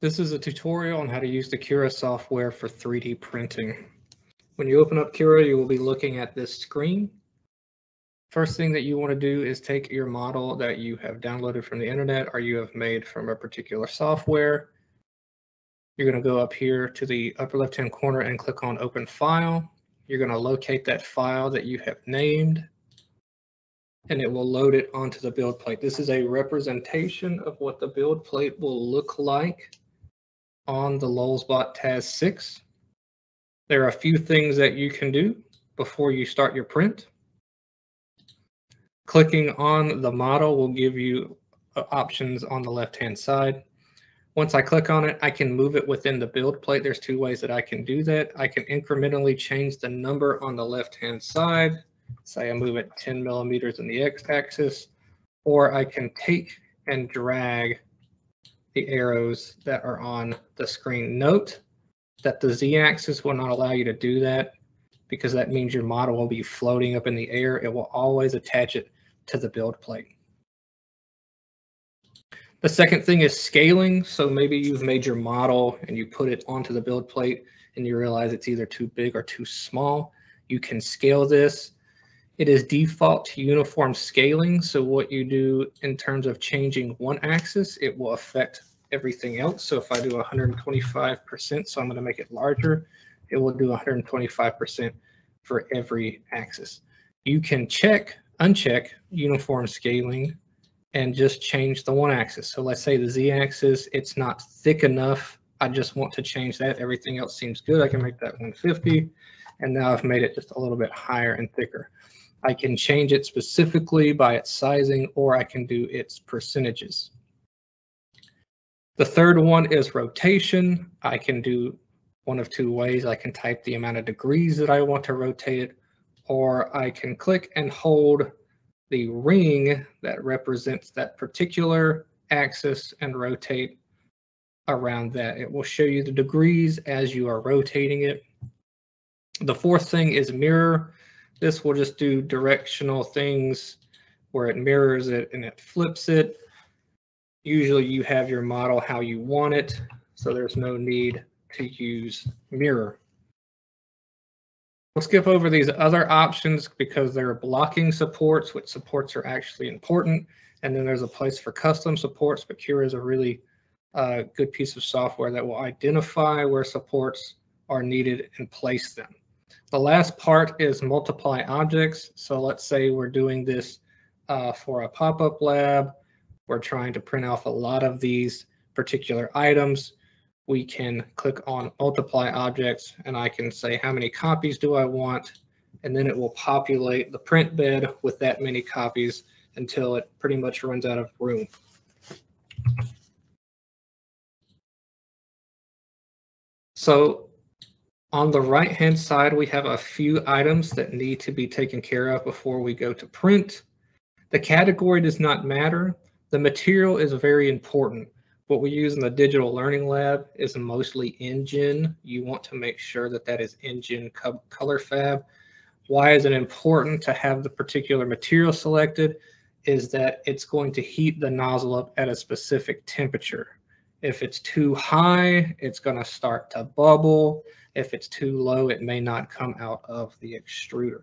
This is a tutorial on how to use the Cura software for 3D printing. When you open up Cura, you will be looking at this screen. First thing that you want to do is take your model that you have downloaded from the internet or you have made from a particular software. You're going to go up here to the upper left-hand corner and click on Open File. You're going to locate that file that you have named, and it will load it onto the build plate. This is a representation of what the build plate will look like on the Lulzbot TAS 6. There are a few things that you can do before you start your print. Clicking on the model will give you options on the left-hand side. Once I click on it, I can move it within the build plate. There's two ways that I can do that. I can incrementally change the number on the left-hand side. Say I move it 10 millimeters in the x-axis, or I can take and drag the arrows that are on the screen. Note that the z-axis will not allow you to do that because that means your model will be floating up in the air. It will always attach it to the build plate. The second thing is scaling. So maybe you've made your model and you put it onto the build plate and you realize it's either too big or too small. You can scale this. It is default to uniform scaling. So what you do in terms of changing one axis, it will affect everything else. So if I do 125%, so I'm going to make it larger, it will do 125% for every axis. You can uncheck uniform scaling and just change the one axis. So let's say the z-axis, it's not thick enough. I just want to change that. Everything else seems good. I can make that 150. And now I've made it just a little bit higher and thicker. I can change it specifically by its sizing, or I can do its percentages. The third one is rotation. I can do one of two ways. I can type the amount of degrees that I want to rotate it, or I can click and hold the ring that represents that particular axis and rotate around that. It will show you the degrees as you are rotating it. The fourth thing is mirror. This will just do directional things where it mirrors it and it flips it. Usually you have your model how you want it, so there's no need to use mirror. We'll skip over these other options because there are blocking supports, which supports are actually important. And then there's a place for custom supports, but Cura is a really good piece of software that will identify where supports are needed and place them. The last part is multiply objects. So let's say we're doing this for a pop-up lab. We're trying to print off a lot of these particular items. We can click on multiply objects and I can say how many copies do I want, and then it will populate the print bed with that many copies until it pretty much runs out of room. So on the right hand side, we have a few items that need to be taken care of before we go to print. The category does not matter. The material is very important. What we use in the digital learning lab is mostly InGen. You want to make sure that that is InGen color fab. Why is it important to have the particular material selected? Is that it's going to heat the nozzle up at a specific temperature. If it's too high, it's going to start to bubble. If it's too low, it may not come out of the extruder.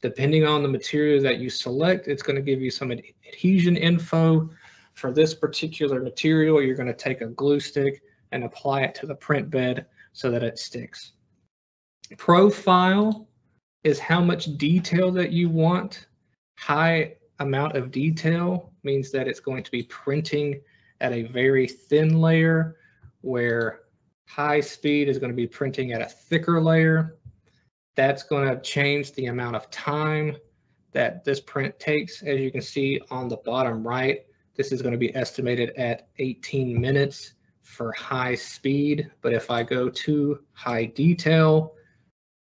Depending on the material that you select, it's going to give you some adhesion info. For this particular material, you're going to take a glue stick and apply it to the print bed so that it sticks. Profile is how much detail that you want. High amount of detail means that it's going to be printing at a very thin layer, where high speed is going to be printing at a thicker layer. That's going to change the amount of time that this print takes. As you can see on the bottom right, this is going to be estimated at 18 minutes for high speed. But if I go to high detail,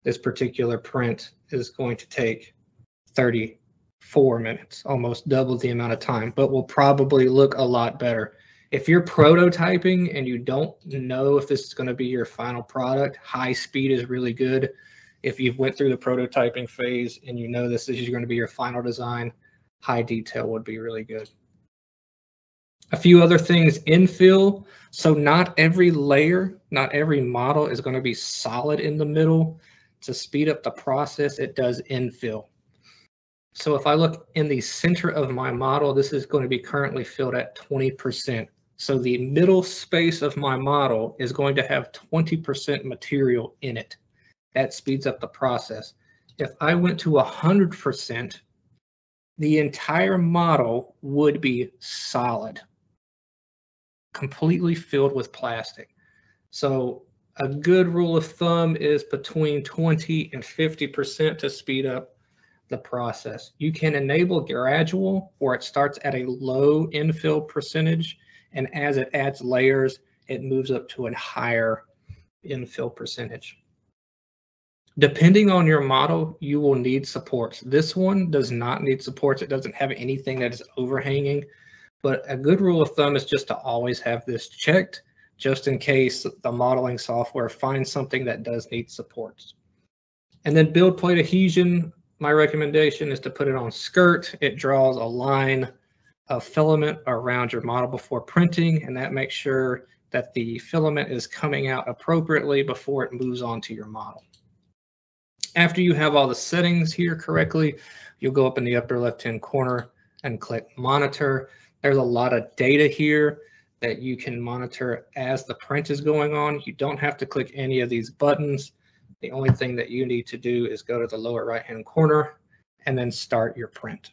this particular print is going to take 34 minutes, almost double the amount of time, but will probably look a lot better. If you're prototyping and you don't know if this is going to be your final product, high speed is really good. If you've went through the prototyping phase and you know this is going to be your final design, high detail would be really good. A few other things, infill. So not every layer, not every model is going to be solid in the middle. To speed up the process, it does infill. So if I look in the center of my model, this is going to be currently filled at 20%. So the middle space of my model is going to have 20% material in it. That speeds up the process. If I went to 100%, the entire model would be solid, completely filled with plastic. So a good rule of thumb is between 20 and 50% to speed up the process. You can enable gradual, where it starts at a low infill percentage, and as it adds layers, it moves up to a higher infill percentage. Depending on your model, you will need supports. This one does not need supports. It doesn't have anything that is overhanging, but a good rule of thumb is just to always have this checked, just in case the modeling software finds something that does need supports. And then build plate adhesion, my recommendation is to put it on skirt. It draws a line of filament around your model before printing, and that makes sure that the filament is coming out appropriately before it moves on to your model. After you have all the settings here correctly, you'll go up in the upper left-hand corner and click monitor. There's a lot of data here that you can monitor as the print is going on. You don't have to click any of these buttons. The only thing that you need to do is go to the lower right-hand corner and then start your print.